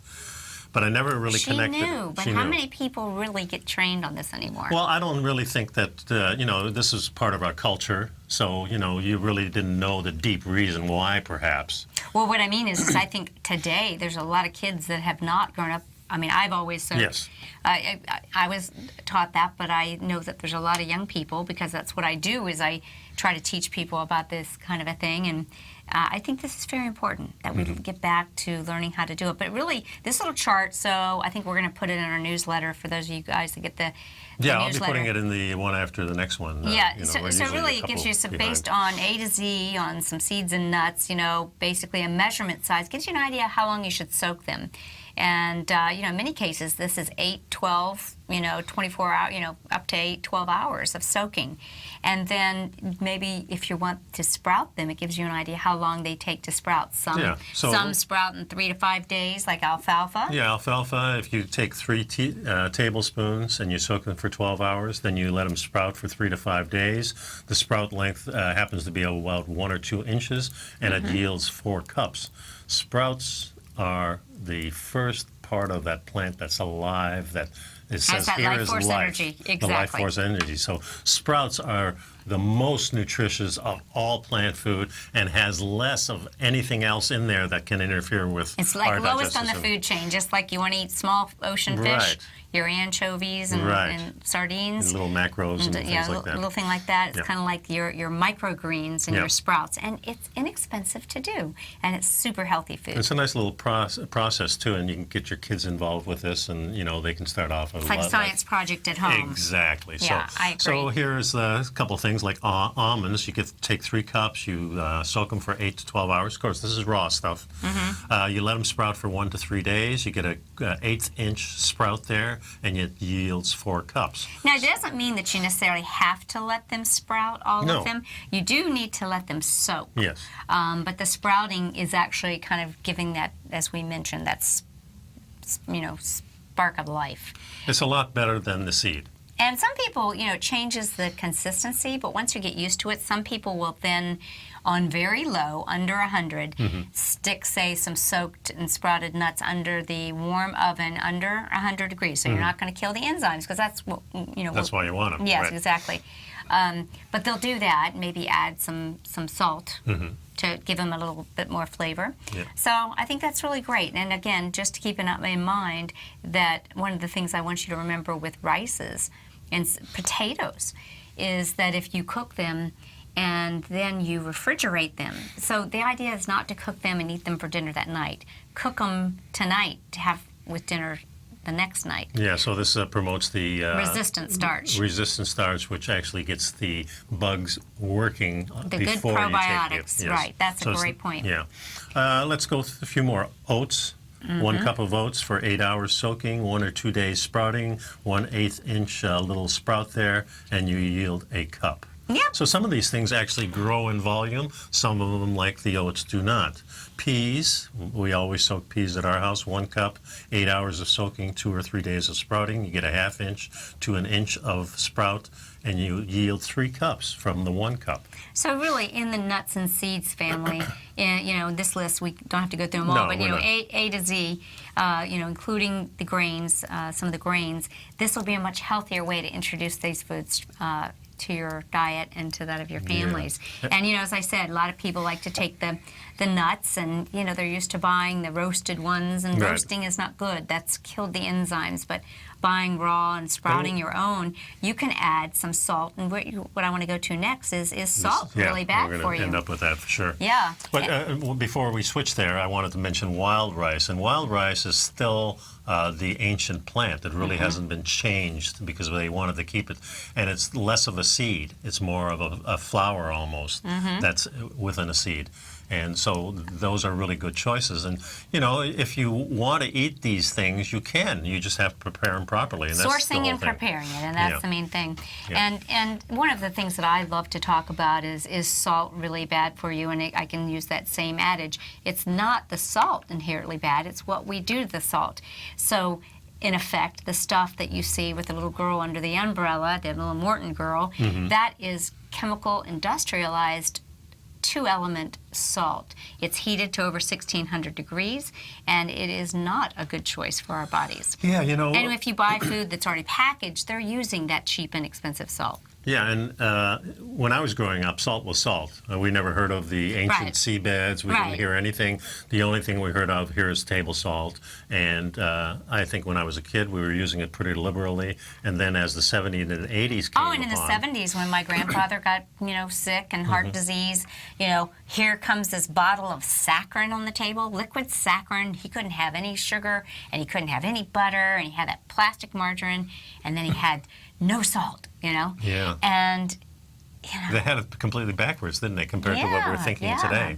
But I never really connected. She knew, but how many people really get trained on this anymore? Well, I don't really think that, this is part of our culture, so, you really didn't know the deep reason why, perhaps. Well, what I mean is I think today there's a lot of kids that have not grown up. I mean, I've always soaked. Yes. I was taught that, but I know that there's a lot of young people, because that's what I do, is I try to teach people about this kind of a thing. And I think this is very important, that we get back to learning how to do it. But really, this little chart, so I think we're going to put it in our newsletter for those of you guys that get the I'll newsletter. be putting it in the one after the next one. So really it gives you some, based on A to Z, on some seeds and nuts, basically a measurement size, gives you an idea how long you should soak them. And, in many cases, this is 8, 12, 24 hours, up to 8, 12 hours of soaking. And then maybe if you want to sprout them, it gives you an idea how long they take to sprout. Some sprout in 3 to 5 days, like alfalfa. Yeah, alfalfa, if you take 3 tablespoons and you soak them for 12 hours, then you let them sprout for 3 to 5 days. The sprout length happens to be about 1 or 2 inches, and it yields 4 cups. Sprouts are the first part of that plant that's alive, that it says that here life is force life. energy. Exactly. The life force energy. So sprouts are the most nutritious of all plant food and has less of anything else in there that can interfere with It's our like lowest on the digestive food chain, just like you want to eat small ocean fish, your anchovies and sardines. And little macros and things like that. Little thing like that. It's kind of like your microgreens and your sprouts. And it's inexpensive to do. And it's super healthy food. It's a nice little process, too, and you can get your kids involved with this, and, they can start off. It's like a science project at home. Exactly. Yeah, I agree. So here's a couple things things like almonds. You could take 3 cups, you soak them for 8 to 12 hours. Of course, this is raw stuff. You let them sprout for 1 to 3 days. You get a 1/8-inch sprout there, and it yields 4 cups. Now, it doesn't mean that you necessarily have to let them sprout, all No. of them. You do need to let them soak. Yes. But the sprouting is actually kind of giving that, as we mentioned, that spark of life. It's a lot better than the seed. And some people, it changes the consistency, but once you get used to it, some people will then, on very low, under 100, stick, say, some soaked and sprouted nuts under the warm oven under 100 degrees. So you're not going to kill the enzymes, because that's what, That's why you want them. Yes, right. exactly. But they'll do that, maybe add some salt to give them a little bit more flavor. Yeah. So I think that's really great. And again, just to keep in mind that one of the things I want you to remember with rices and potatoes is that if you cook them and then you refrigerate them, so the idea is not to cook them and eat them for dinner that night. Cook them tonight to have with dinner the next night. Yeah, so this promotes the Resistant starch. resistant starch, which actually gets the bugs working The good before you take probiotics, it. Yes. right. That's a it's- great point. Yeah. Let's go through a few more. Oats. 1 cup of oats for 8 hours soaking, 1 or 2 days sprouting, 1/8-inch little sprout there, and you yield a cup. Yep. So some of these things actually grow in volume. Some of them, like the oats, do not. Peas, we always soak peas at our house, 1 cup, 8 hours of soaking, 2 or 3 days of sprouting. You get a 1/2 inch to 1 inch of sprout, and you yield 3 cups from the 1 cup. So really, in the nuts and seeds family, this list, we don't have to go through them all, No, but we're not. A to Z, including the grains, some of the grains, this will be a much healthier way to introduce these foods to your diet and to that of your families. And as I said, a lot of people like to take the nuts, and they're used to buying the roasted ones, and Right. roasting is not good. That's killed the enzymes. But buying raw and sprouting your own, you can add some salt. And what I want to go to next is salt really bad we're for going you? to end up with that for sure. Yeah. But before we switch there, I wanted to mention wild rice. And wild rice is still the ancient plant. It really hasn't been changed because they wanted to keep it. And it's less of a seed. It's more of a flower almost that's within a seed. And so those are really good choices. And, if you want to eat these things, you can. You just have to prepare them properly. And that's the Sourcing whole and thing. preparing it, and that's Yeah. the main thing. Yeah. And one of the things that I love to talk about is salt really bad for you? And I can use that same adage. It's not the salt inherently bad, it's what we do to the salt. So in effect, the stuff that you see with the little girl under the umbrella, the little Morton girl, that is chemical industrialized 2-element salt. It's heated to over 1,600 degrees, and it is not a good choice for our bodies. Yeah, And if you buy food that's already packaged, they're using that cheap and expensive salt. Yeah, and when I was growing up, salt was salt. We never heard of the ancient Right. seabeds. We didn't Right. hear anything. The only thing we heard of here is table salt. And I think when I was a kid, we were using it pretty liberally. And then as the 70s and 80s came Oh, and in the upon- 70s when my grandfather got, sick and heart disease, here comes this bottle of saccharin on the table, liquid saccharin. He couldn't have any sugar, and he couldn't have any butter, and he had that plastic margarine, and then he had no salt, Yeah. And, They had it completely backwards, didn't they, compared to what we're Yeah, thinking yeah. today?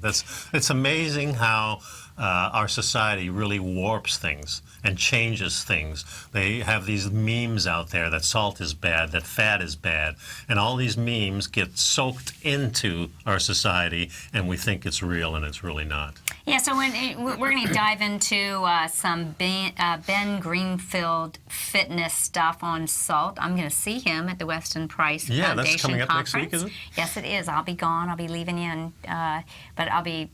It's amazing how our society really warps things and changes things. They have these memes out there that salt is bad, that fat is bad, and all these memes get soaked into our society, and we think it's real, and it's really not. Yeah, so we're going to dive into some Ben Greenfield fitness stuff on salt. I'm going to see him at the Weston Price Yeah, Foundation that's coming up Conference. next week, is it? Yes, it is. I'll be gone. I'll be leaving you, but I'll be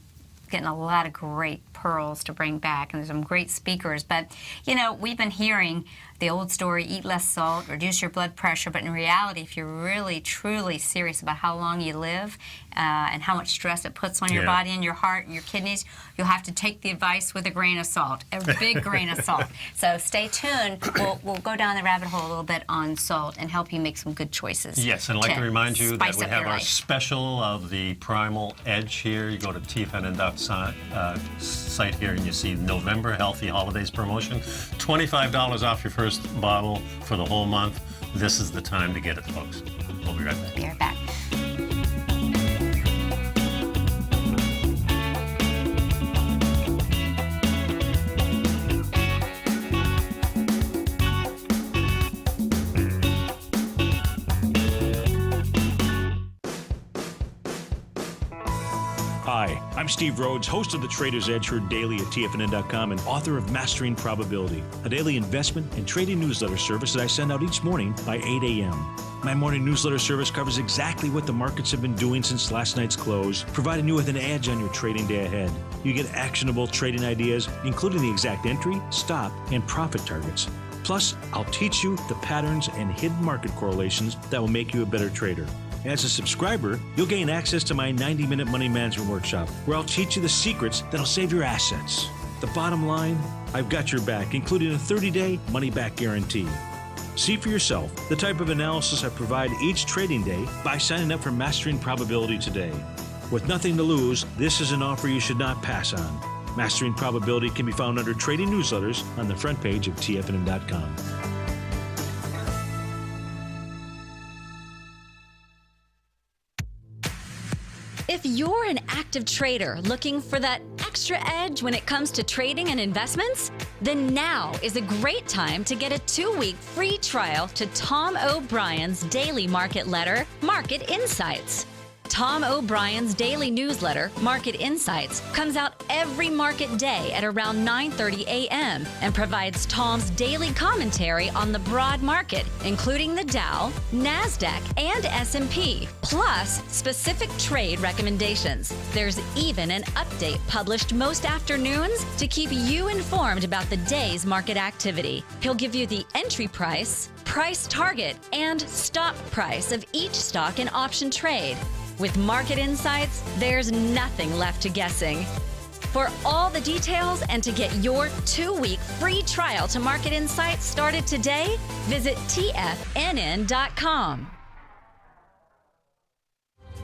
getting a lot of great pearls to bring back, and there's some great speakers. But, we've been hearing the old story, eat less salt, reduce your blood pressure, but in reality, if you're really, truly serious about how long you live and how much stress it puts on your Yeah. body and your heart and your kidneys, you'll have to take the advice with a grain of salt, a big grain of salt. So stay tuned. We'll go down the rabbit hole a little bit on salt and help you make some good choices. Yes, and I'd like to remind you that spice we up have your our life. special of the Primal Edge here. You go to TFNN.site here and you see November Healthy Holidays promotion. $25 off your first bottle for the whole month. This is the time to get it, folks. We'll be right back. Be right back. I'm Steve Rhodes, host of the Trader's Edge, heard daily at TFNN.com and author of Mastering Probability, a daily investment and trading newsletter service that I send out each morning by 8 a.m. My morning newsletter service covers exactly what the markets have been doing since last night's close, providing you with an edge on your trading day ahead. You get actionable trading ideas, including the exact entry, stop, and profit targets. Plus, I'll teach you the patterns and hidden market correlations that will make you a better trader. As a subscriber, you'll gain access to my 90-minute money management workshop, where I'll teach you the secrets that'll save your assets. The bottom line, I've got your back, including a 30-day money-back guarantee. See for yourself the type of analysis I provide each trading day by signing up for Mastering Probability today. With nothing to lose, this is an offer you should not pass on. Mastering Probability can be found under Trading Newsletters on the front page of TFNN.com. If you're an active trader looking for that extra edge when it comes to trading and investments, then now is a great time to get a 2-week free trial to Tom O'Brien's daily market letter, Market Insights. Tom O'Brien's daily newsletter, Market Insights, comes out every market day at around 9:30 a.m. and provides Tom's daily commentary on the broad market, including the Dow, NASDAQ, and S&P, plus specific trade recommendations. There's even an update published most afternoons to keep you informed about the day's market activity. He'll give you the entry price, price target, and stop price of each stock and option trade. With Market Insights, there's nothing left to guessing. For all the details and to get your 2-week free trial to Market Insights started today, visit TFNN.com.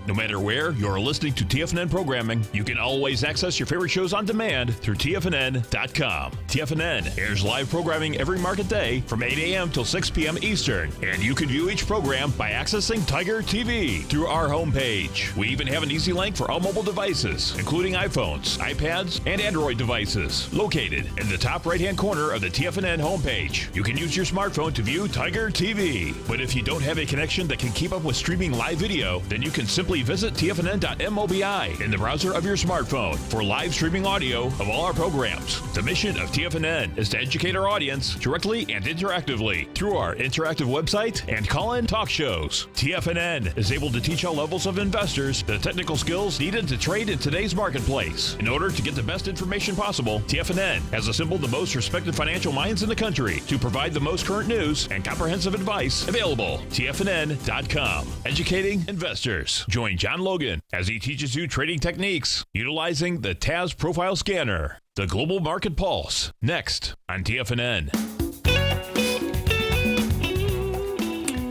No matter where you're listening to TFNN programming, you can always access your favorite shows on demand through TFNN.com. TFNN airs live programming every market day from 8 a.m. till 6 p.m. Eastern, and you can view each program by accessing Tiger TV through our homepage. We even have an easy link for all mobile devices, including iPhones, iPads, and Android devices, located in the top right-hand corner of the TFNN homepage. You can use your smartphone to view Tiger TV, but if you don't have a connection that can keep up with streaming live video, then you can simply visit tfnn.mobi in the browser of your smartphone for live streaming audio of all our programs. The mission of TFNN is to educate our audience directly and interactively through our interactive website and call-in talk shows. TFNN is able to teach all levels of investors the technical skills needed to trade in today's marketplace. In order to get the best information possible, TFNN has assembled the most respected financial minds in the country to provide the most current news and comprehensive advice available. TFNN.com, educating investors. Join John Logan as he teaches you trading techniques utilizing the TAS Profile Scanner. The Global Market Pulse, next on TFNN.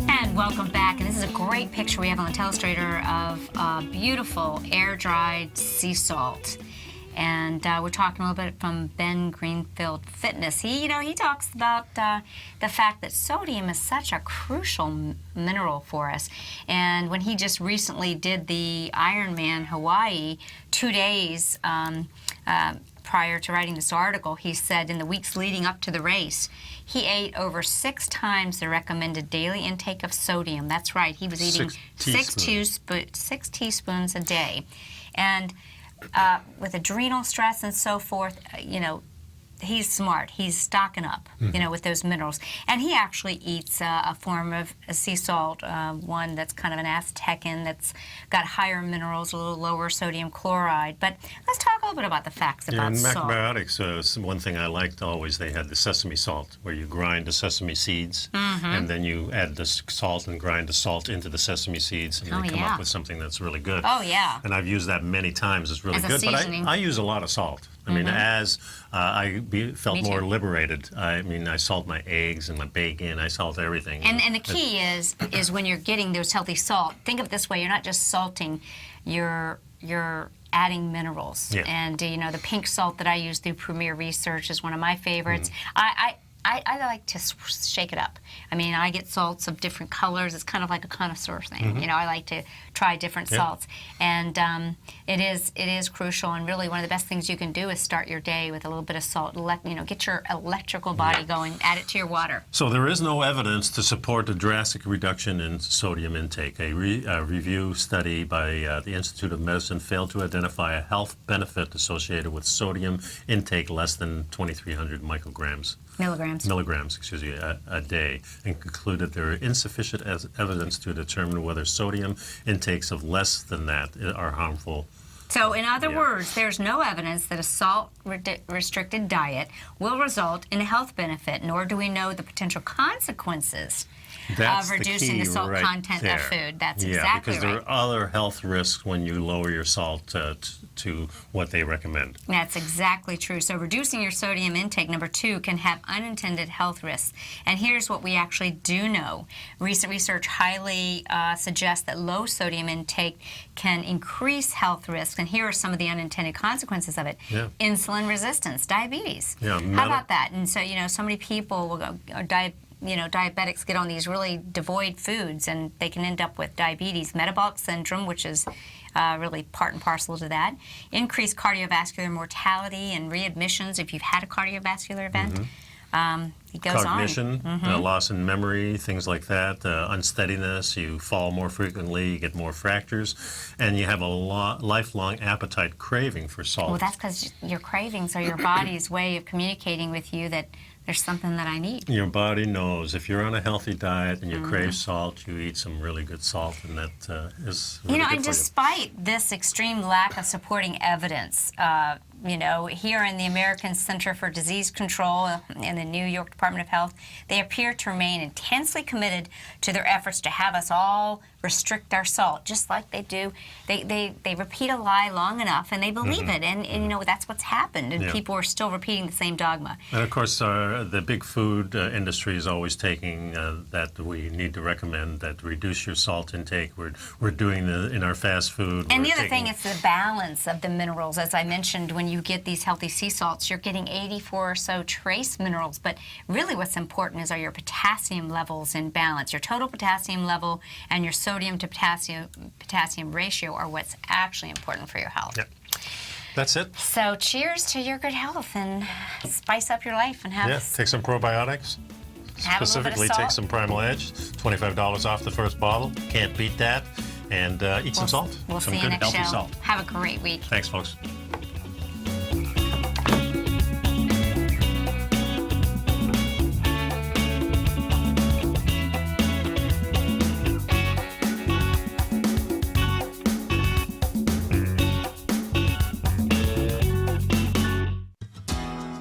And welcome back. And this is a great picture we have on the telestrator of beautiful air-dried sea salt. And we're talking a little bit from Ben Greenfield Fitness. He talks about the fact that sodium is such a crucial mineral for us. And when he just recently did the Ironman Hawaii 2 days prior to writing this article, he said in the weeks leading up to the race, he ate over 6 times the recommended daily intake of sodium. That's right, he was eating 6 teaspoons a day. And with adrenal stress and so forth, he's smart. He's stocking up, with those minerals. And he actually eats a form of a sea salt, one that's kind of an Aztecan that's got higher minerals, a little lower sodium chloride. But let's talk a little bit about the facts about salt. In macrobiotics, one thing I liked always, they had the sesame salt, where you grind the sesame seeds, and then you add the salt and grind the salt into the sesame seeds, and they come up with something that's really good. Oh, yeah. And I've used that many times. It's really good. Seasoning. But I use a lot of salt. I mean, as I felt more liberated. I mean, I salt my eggs and my bacon. I salt everything. And the key is when you're getting those healthy salt, think of it this way: you're not just salting, you're adding minerals. Yeah. And the pink salt that I use through Premier Research is one of my favorites. I like to shake it up. I mean, I get salts of different colors. It's kind of like a connoisseur thing. You know, I like to try different salts. And it is crucial. And really, one of the best things you can do is start your day with a little bit of salt. You know, get your electrical body going. Add it to your water. So there is no evidence to support a drastic reduction in sodium intake. A review study by the Institute of Medicine failed to identify a health benefit associated with sodium intake less than 2,300 milligrams, excuse me, a day, and concluded there are insufficient evidence to determine whether sodium intakes of less than that are harmful. So, in other words, there's no evidence that a salt-restricted diet will result in a health benefit, nor do we know the potential consequences of reducing the salt content of food. That's exactly right. Because there are other health risks when you lower your salt to what they recommend. That's exactly true. So reducing your sodium intake, number 2, can have unintended health risks. And here's what we actually do know. Recent research highly suggests that low sodium intake can increase health risks. And here are some of the unintended consequences of it. Insulin resistance, diabetes. How about that? And so, you know, so many people will go, diabetics get on these really devoid foods and they can end up with diabetes, metabolic syndrome, which is really part and parcel to that. Increased cardiovascular mortality and readmissions if you've had a cardiovascular event. It goes Cognition, loss in memory, things like that, unsteadiness, you fall more frequently, you get more fractures, and you have a lifelong appetite craving for salt. Well, that's because your cravings are your body's way of communicating with you that there's something that I need. Your body knows. If you're on a healthy diet and you crave salt, you eat some really good salt, and that is really good for you. And despite this extreme lack of supporting evidence, here in the American Center for Disease Control and the New York Department of Health, they appear to remain intensely committed to their efforts to have us all restrict our salt, just like they do. They repeat a lie long enough, and they believe it, and that's what's happened, and people are still repeating the same dogma. And of course, the big food industry is always taking that we need to recommend that reduce your salt intake. We're doing in our fast food. And the other thing is the balance of the minerals. As I mentioned, when you get these healthy sea salts, you're getting 84 or so trace minerals, but really what's important are your potassium levels in balance. Your total potassium level and your sodium to potassium ratio are what's actually important for your health. Yep. That's it. So cheers to your good health and spice up your life and have take some probiotics. Specifically, take some Primal Edge. $25 off the first bottle. Can't beat that. And eat some salt. We'll some see you good, next healthy show. Salt. Have a great week. Thanks, folks.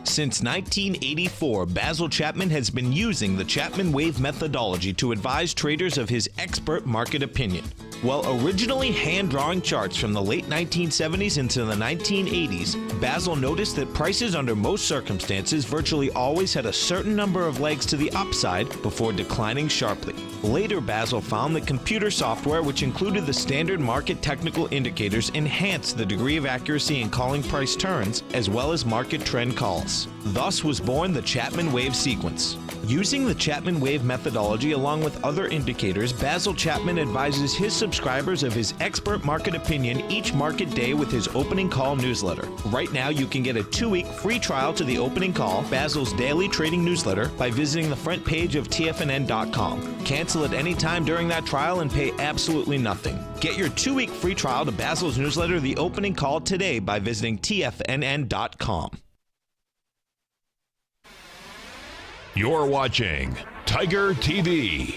Since 1984, Basil Chapman has been using the Chapman Wave methodology to advise traders of his expert market opinion. While originally hand-drawing charts from the late 1970s into the 1980s, Basil noticed that prices under most circumstances virtually always had a certain number of legs to the upside before declining sharply. Later, Basil found that computer software, which included the standard market technical indicators, enhanced the degree of accuracy in calling price turns, as well as market trend calls. Thus was born the Chapman Wave sequence. Using the Chapman Wave methodology along with other indicators, Basil Chapman advises his subscribers of his expert market opinion each market day with his opening call newsletter. Right now, you can get a 2-week free trial to the opening call, Basil's daily trading newsletter, by visiting the front page of TFNN.com. Cancel at any time during that trial and pay absolutely nothing. Get your 2-week free trial to Basil's newsletter, The Opening Call, today by visiting TFNN.com. You're watching Tiger TV.